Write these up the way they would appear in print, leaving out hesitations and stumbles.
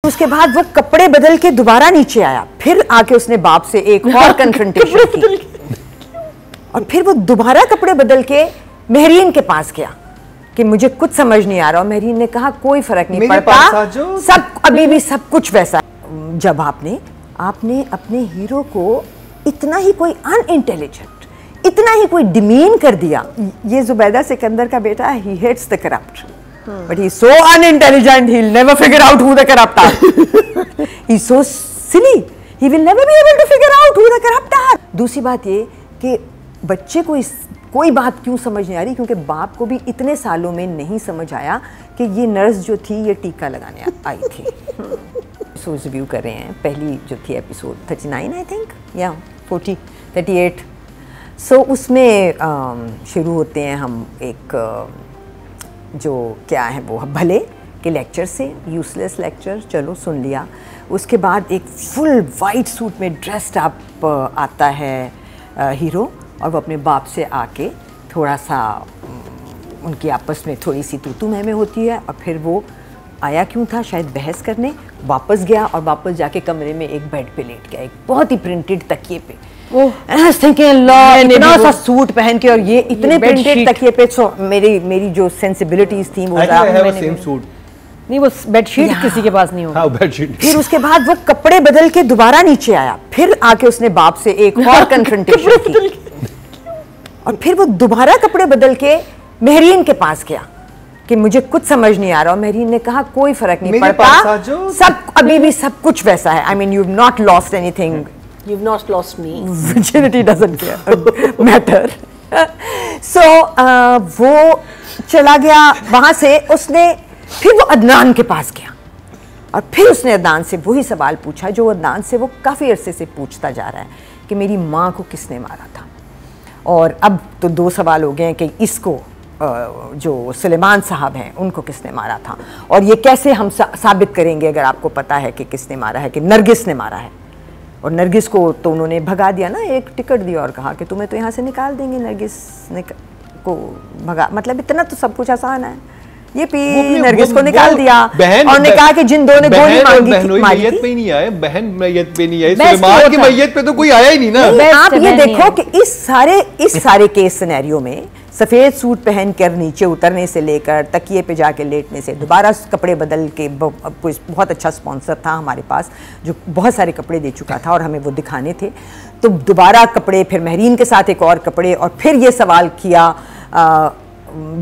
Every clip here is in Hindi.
उसके बाद वो कपड़े बदल के दोबारा नीचे आया, फिर आके उसने बाप से एक और कन्फ्रंटेशन की, और फिर वो दोबारा कपड़े बदल के मेहरीन के पास गया कि मुझे कुछ समझ नहीं आ रहा। और मेहरीन ने कहा कोई फर्क नहीं पड़ता, सब अभी भी सब कुछ वैसा। जब आपने अपने हीरो को इतना ही कोई अनइंटेलिजेंट, इतना ही कोई डिमीन कर दिया। ये जुबैदा सिकंदर का बेटा, he hates the corrupt, but he's so unintelligent, he'll never figure out who the corrupt are. He's so silly, he will never be able to figure out who the corrupt are. दूसरी बात ये कि बच्चे को कोई बात क्यों समझ नहीं आ रही, क्योंकि बाप को भी इतने सालों में नहीं समझ आया कि ये नर्स जो थी ये टीका लगाने आई थी। सो रिव्यू कर रहे हैं पहली जो थी एपिसोड 39 आई थिंक, या 38। सो उसमें शुरू होते हैं हम एक जो क्या है वो भले के लेक्चर से, यूजलेस लेक्चर, चलो सुन लिया। उसके बाद एक फुल वाइट सूट में ड्रेस्ड अप आता है हीरो, और वो अपने बाप से आके थोड़ा सा उनकी आपस में थोड़ी सी तू मैं होती है। और फिर वो आया क्यों था, शायद बहस करने, वापस गया और वापस जाके कमरे में एक बेड पे लेट गया, एक बहुत ही प्रिंटेड तकिए पे। इतना सा सूट पहन के और ये इतने प्रिंटेड तकिए पे। सो मेरी जो सेंसिबिलिटीज थी वो सेम सूट नहीं, वो बेडशीट किसी के पास नहीं होगा। बेडशीट। फिर उसके बाद वो कपड़े बदल के दोबारा नीचे आया, फिर आके उसने बाप से एक और कन्फ्रंटेशन की, और फिर वो दोबारा कपड़े बदल के मेहरीन के पास गया कि मुझे कुछ समझ नहीं आ रहा। और मेहरीन ने कहा कोई फर्क नहीं पड़ता, सब अभी भी सब कुछ वैसा है। I mean you have not lost anything, You've not lost me. Virginity doesn't matter. So वो चला गया वहाँ से। उसने फिर वो अदनान के पास गया, और फिर उसने अदनान से वही सवाल पूछा जो अदनान से वो काफ़ी अरसे से पूछता जा रहा है कि मेरी माँ को किसने मारा था। और अब तो दो सवाल हो गए हैं कि इसको जो सुलेमान साहब हैं उनको किसने मारा था, और ये कैसे हम साबित करेंगे अगर आपको पता है कि किसने मारा है, कि नरगिस ने मारा है। और नरगिस को तो उन्होंने भगा दिया ना, एक टिकट दिया और कहा कि तुम्हें तो यहाँ से निकाल देंगे। नरगिस ने को भगा, मतलब इतना तो सब कुछ आसान है। ये पी नरगिस को निकाल दिया और ने कहा कि जिन दो ने गोली मांगी थी, मैयत पे नहीं आए, बहन मैयत पे नहीं आई, सुलेमान की मैयत पे तो कोई आया ही नहीं ना। आप ये देखो कि इस सारे केस सिनेरियो में सफ़ेद सूट पहन कर नीचे उतरने से लेकर तकिए पे जाके लेटने से, दोबारा कपड़े बदल के, बहुत अच्छा स्पॉन्सर था हमारे पास जो बहुत सारे कपड़े दे चुका था और हमें वो दिखाने थे, तो दोबारा कपड़े, फिर मेहरीन के साथ एक और कपड़े, और फिर ये सवाल किया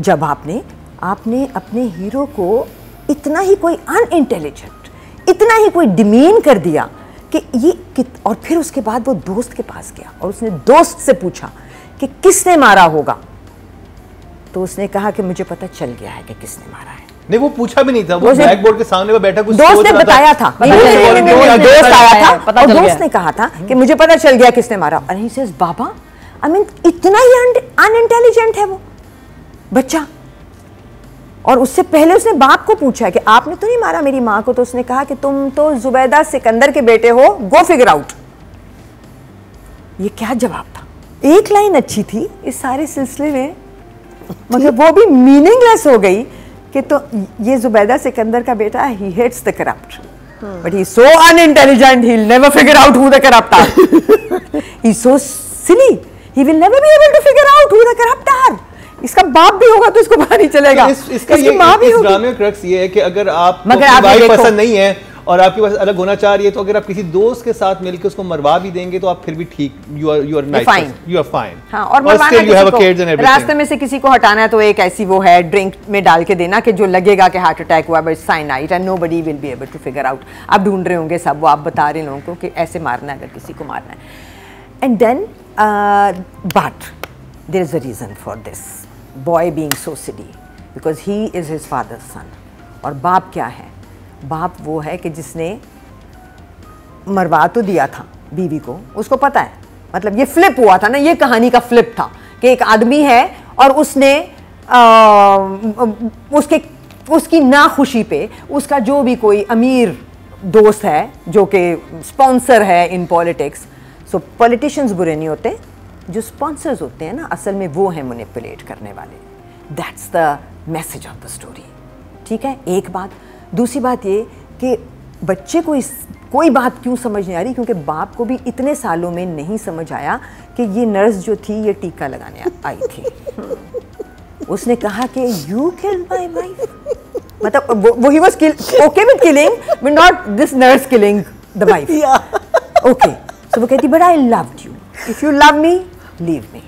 जब आपने अपने हीरो को इतना ही कोई अनइंटेलिजेंट, इतना ही कोई डिमीन कर दिया कि ये और फिर उसके बाद वो दोस्त के पास गया और उसने दोस्त से पूछा कि किसने मारा होगा, तो उसने कहा कि मुझे पता चल गया है कि किसने मारा है। नहीं, वो पूछा भी नहीं था, वो ब्लैक बोर्ड के सामने वो बैठा, कुछ दोस्त ने बताया था, दोस्त आया था और दोस्त ने कहा था कि मुझे पता चल गया किसने मारा। और he says Baba, I mean इतना ही अनइंटेलिजेंट है वो बच्चा। और उससे पहले उसने बाप को पूछा कि आपने तो नहीं मारा मेरी माँ को, तो उसने कहा कि तुम तो जुबैदा सिकंदर के बेटे हो, गो फिगर आउट। ये क्या जवाब था? एक लाइन अच्छी थी इस सारे सिलसिले में, मगर वो भी मीनिंगलेस हो गई कि तो ये जुबैदा सिकंदर का बेटा, he hates the corrupt, but he is so unintelligent, he will never figure out who the corrupt are. He is so silly, he will never be able to figure out who the corrupt are. इसका बाप भी होगा तो इसको पता नहीं चलेगा, इसकी माँ भी होगी। इस ड्रामे का क्रक्स ये है कि अगर आपको वाइफ पसंद नहीं है और आपके पास अलग होना चाह रही है, तो अगर आप किसी दोस्त के साथ मिलकर उसको मरवा भी देंगे तो आप फिर भी ठीक, you are nice, you are fine. हाँ, और मरवाना किसी को, रास्ते में से किसी को हटाना है तो एक ऐसी वो है ड्रिंक में डाल के देना कि जो लगेगा कि हार्ट अटैक हुआ, but cyanide, and nobody will be able to figure out. आप ढूंढ रहे होंगे सब, वो आप बता रहे लोगों को कि ऐसे मारना है अगर किसी को मारना है। And then but there is a reason for this boy being so silly, because he is his father's son. और बाप क्या है? बाप वो है कि जिसने मरवा तो दिया था बीवी को, उसको पता है, मतलब ये फ्लिप हुआ था ना, ये कहानी का फ्लिप था कि एक आदमी है और उसने उसकी नाखुशी पे उसका जो भी कोई अमीर दोस्त है जो कि स्पॉन्सर है इन पॉलिटिक्स, सो पॉलिटिशियंस बुरे नहीं होते, जो स्पॉन्सर्स होते हैं ना असल में वो हैं मैनिपुलेट करने वाले। That's the message of the story. ठीक है, एक बात। दूसरी बात ये कि बच्चे को कोई बात क्यों समझ नहीं आ रही, क्योंकि बाप को भी इतने सालों में नहीं समझ आया कि ये नर्स जो थी ये टीका लगाने आई थी। उसने कहा कि यू किल्ड माय वाइफ, मतलब वो he was okay with killing but not this nurse killing the wife. Okay, so वो कहती but I loved you, if you love me leave me,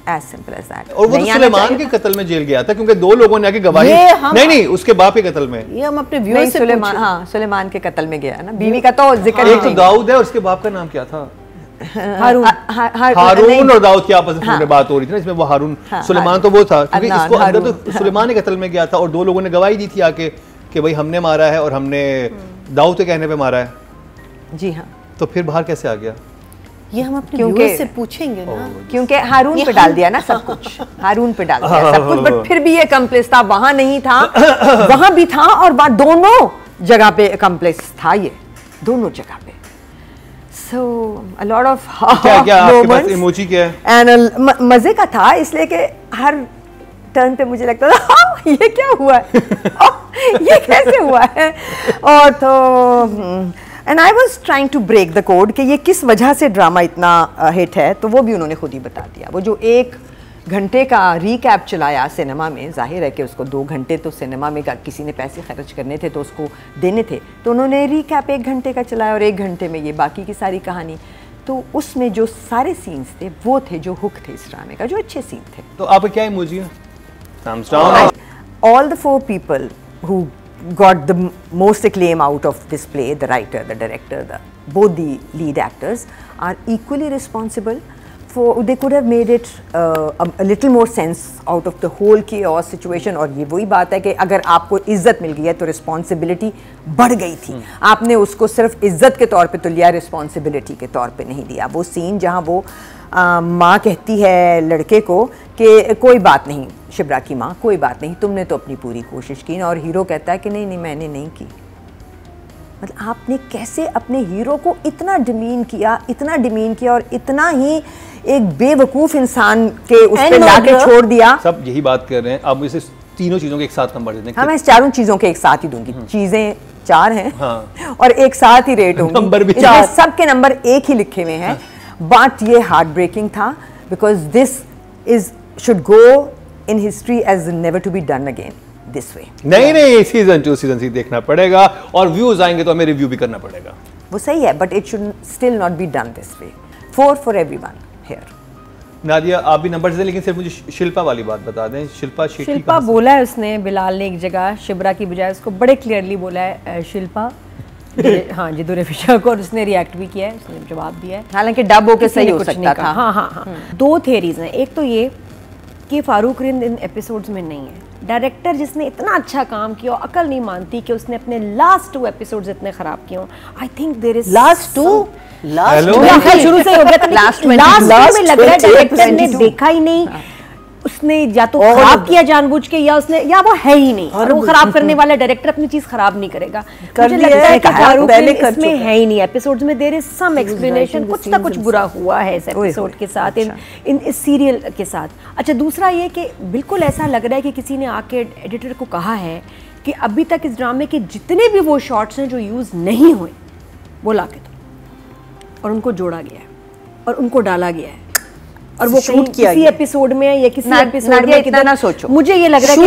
as simple as that। और वो तो सुलेमान के कत्ल में जेल गया था क्योंकि 2 लोगों ने आके गवाही नहीं उसके बाप के कत्ल में। ये हम अपने व्यूअर्स से सुलेमान, हाँ सुलेमान के कत्ल में गया ना, बीवी का तो जिक्र एक तो दाऊद है और उसके बाप का नाम क्या था? हारून और दाऊद की आपस में बात हो रही थी ना, इसमें वो हारून, सुलेमान तो वो था क्योंकि इसको अंदर तो सुलेमान के कत्ल में गया था और 2 लोगों ने गवाही दी थी आके कि भाई हमने मारा है और हमने दाऊद के कहने पे मारा है। जी हाँ, तो फिर बाहर कैसे आ गया? ये हम अपने व्यूअर्स से पूछेंगे ना, क्योंकि हारून पे डाल दिया ना सब कुछ, हारून पे डाल दिया सब कुछ, बट फिर भी ये कम्प्लेस था, वहां नहीं था वहां भी था, और दोनों जगह पे कम्प्लेस था, ये दोनों जगह पे। सो अ लॉट ऑफ आपके पास इमोजी क्या है? एंड मजे का था इसलिए कि हर टर्न पे मुझे लगता था ये क्या हुआ है ये कैसे हुआ है, और तो and I was trying to break the code कि ये किस वजह से ड्रामा इतना हिट है, तो वो भी उन्होंने खुद ही बता दिया। वो जो 1 घंटे का रीकैप चलाया सिनेमा में, जाहिर है कि उसको 2 घंटे तो सिनेमा में किसी ने पैसे खर्च करने थे तो उसको देने थे, तो उन्होंने रीकैप 1 घंटे का चलाया और 1 घंटे में ये बाकी की सारी कहानी। तो उसमें जो सारे सीन्स थे वो थे जो हुक थे इस ड्रामे का, जो अच्छे सीन थे। तो आपका क्या इमोजी है? thumbs down. All the 4 people who got the most acclaim out of this play, the writer, the director, both the lead actors, are equally responsible for, they could have made it a little more sense out of the whole chaos situation। और ये वही बात है कि अगर आपको इज्जत मिल गई है तो रिस्पॉन्सिबिलिटी बढ़ गई थी, आपने उसको सिर्फ इज्जत के तौर पे तो लिया, रिस्पॉन्सिबिलिटी के तौर पे नहीं लिया। वो सीन जहाँ वो माँ कहती है लड़के को कि कोई बात नहीं, शिब्रा की माँ, कोई बात नहीं, तुमने तो अपनी पूरी कोशिश की ना, और हीरो कहता है कि नहीं नहीं मैंने नहीं की। मतलब आपने कैसे अपने हीरो को इतना डिमीन किया, इतना डिमीन किया, और इतना ही एक बेवकूफ़ इंसान के उस पे लाके छोड़ दिया। सब यही बात कर रहे हैं, अब इसे तीनों चीज़ों के एक साथ नंबर देते हैं। हाँ, मैं इस 4 चीज़ों के एक साथ ही दूंगी। चीज़ें 4 हैं, हाँ। और एक साथ ही रेट होंगी, नंबर भी सब के नंबर एक ही लिखे हुए हैं। बट ये हार्ट ब्रेकिंग था, because this is should go in history as never to be done again this way. नहीं, सीजन 2 सीजन 3 देखना पड़ेगा, और व्यूज आएंगे तो हमें रिव्यू भी करना पड़ेगा। वो सही है, but it should still not be done this way. 4 for everyone here. Nadia, आप भी नंबर दें, लेकिन सिर्फ मुझे शिल्पा वाली बात बता दें। शिल्पा बोला है उसने, बिलाल ने एक जगह शिब्रा की बजाय उसको बड़े क्लियरली बोला है शिल्पा हाँ जी दुरेफिशा को, और उसने रिएक्ट भी किया है, उसने जवाब दिया है, हालांकि डब होके सही हो सकता था। हाँ। 2 थियरीज हैं। एक तो ये कि फारूक रिंद इन एपिसोड्स में नहीं है, डायरेक्टर जिसने इतना अच्छा काम किया, अकल नहीं मानती कि उसने अपने लास्ट 2 एपिसोड्स इतने खराब किए हों। I think there is last 2 शुरू से हो गया था, लास्ट में लग रहा है डायरेक्टर ने देखा ही नहीं, उसने या तो खराब किया जानबूझ के, या उसने, या वो है ही नहीं, और वो खराब करने वाला डायरेक्टर अपनी चीज खराब नहीं करेगा। मुझे लगता है कि फारूक इसमें है ही नहीं एपिसोड्स में, देयर इज सम एक्सप्लेनेशन, कुछ ना कुछ बुरा हुआ है इस एपिसोड के साथ, इन इस सीरियल के साथ। अच्छा, दूसरा ये कि बिल्कुल ऐसा लग रहा है कि किसी ने आके एडिटर को कहा है कि अभी तक इस ड्रामे के जितने भी वो शॉट्स हैं जो यूज नहीं हुए वो लाके दो, और उनको जोड़ा गया है और उनको डाला गया है, और वो किसी एपिसोड में या किसी एपिसोड में इतना ना सोचो। मुझे ये लग रहा है